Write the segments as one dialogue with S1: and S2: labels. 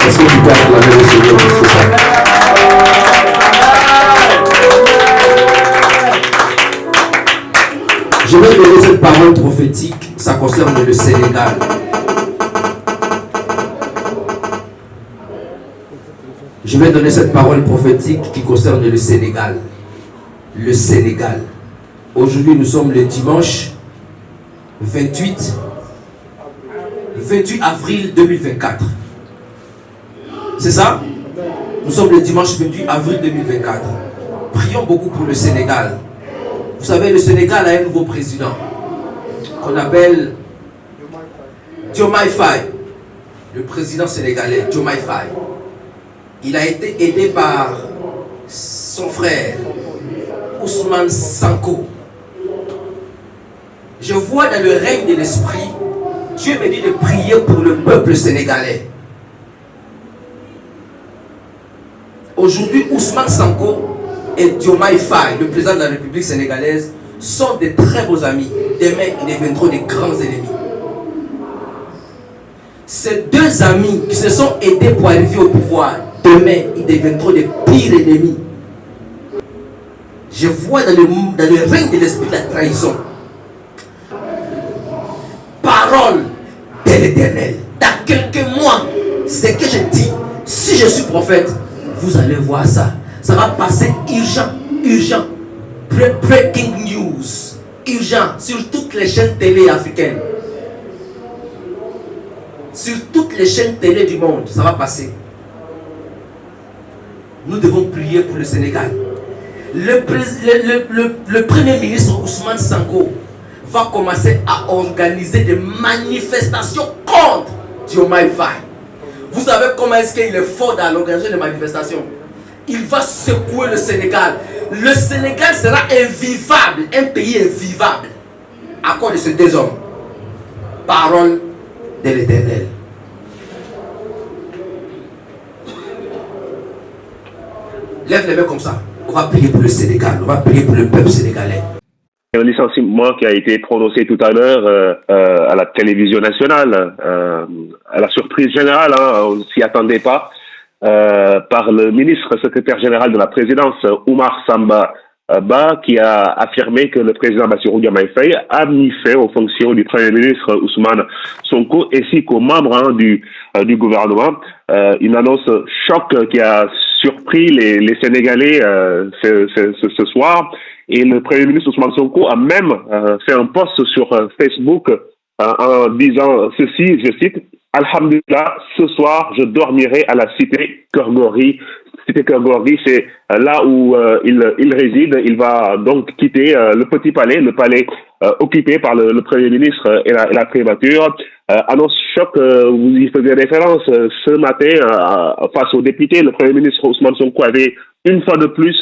S1: Est-ce que tu peux acclamer le Seigneur pour ça? Je vais donner cette parole prophétique, ça concerne le Sénégal. Je vais donner cette parole prophétique qui concerne le Sénégal. Le Sénégal. Aujourd'hui, nous sommes le dimanche 28 avril 2024. C'est ça? Nous sommes le dimanche 28 avril 2024. Prions beaucoup pour le Sénégal. Vous savez, le Sénégal a un nouveau président qu'on appelle Diomaye Faye. Le président sénégalais, Diomaye Faye. Il a été aidé par son frère, Ousmane Sonko. Je vois dans le règne de l'esprit, Dieu me dit de prier pour le peuple sénégalais. Aujourd'hui, Ousmane Sonko et Diomaye Faye, le président de la République sénégalaise, sont de très beaux amis. Demain, ils deviendront des grands ennemis. Ces deux amis qui se sont aidés pour arriver au pouvoir, demain, ils deviendront des pires ennemis. Je vois dans le règne de l'esprit la trahison. Parole de l'Éternel. Dans quelques mois, ce que je dis, si je suis prophète, vous allez voir ça. Ça va passer urgent. Breaking news. Urgent. Sur toutes les chaînes télé africaines. Sur toutes les chaînes télé du monde, ça va passer. Nous devons prier pour le Sénégal. Le premier ministre Ousmane Sonko va commencer à organiser des manifestations contre Diomaye Faye. Vous savez comment est-ce qu'il est fort dans l'organisation des manifestations? Il va secouer le Sénégal. Le Sénégal sera invivable, un pays invivable à cause de ces deux hommes. Parole de l'Éternel. Lève les mains comme ça. On va prier pour le Sénégal. On va prier pour le peuple sénégalais.
S2: Un licenciement qui a été prononcé tout à l'heure à la télévision nationale, à la surprise générale, on ne s'y attendait pas, par le ministre secrétaire général de la présidence, Oumar Samba Ba, qui a affirmé que le président Bassirou Diomaye Faye a mis fin aux fonctions du premier ministre Ousmane Sonko ainsi qu'aux membres du gouvernement. Une annonce choc qui a surpris les Sénégalais ce soir. Et le Premier ministre Ousmane Sonko a même fait un post sur Facebook en disant ceci, je cite, « Alhamdulillah, ce soir, je dormirai à la cité Keur-Gorgui. » Cité Keur-Gorgui, c'est là où il réside. Il va donc quitter le petit palais, le palais occupé par le Premier ministre et la primature. Annonce choc, vous y faisiez référence ce matin face aux députés. Le Premier ministre Ousmane Sonko avait une fois de plus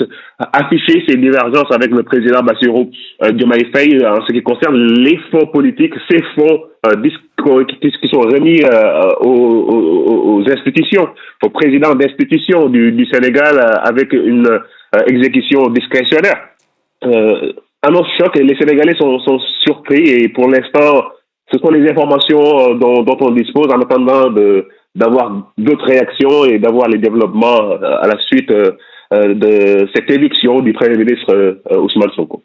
S2: affiché ses divergences avec le président Bassirou Diomaye Faye en ce qui concerne les fonds politiques, ces fonds qui sont remis aux institutions, aux présidents d'institutions du Sénégal avec une exécution discrétionnaire. Annonce choc et les Sénégalais sont surpris et pour l'instant, ce sont les informations dont on dispose en attendant d'avoir d'autres réactions et d'avoir les développements à la suite de cette éviction du Premier ministre Ousmane Sonko.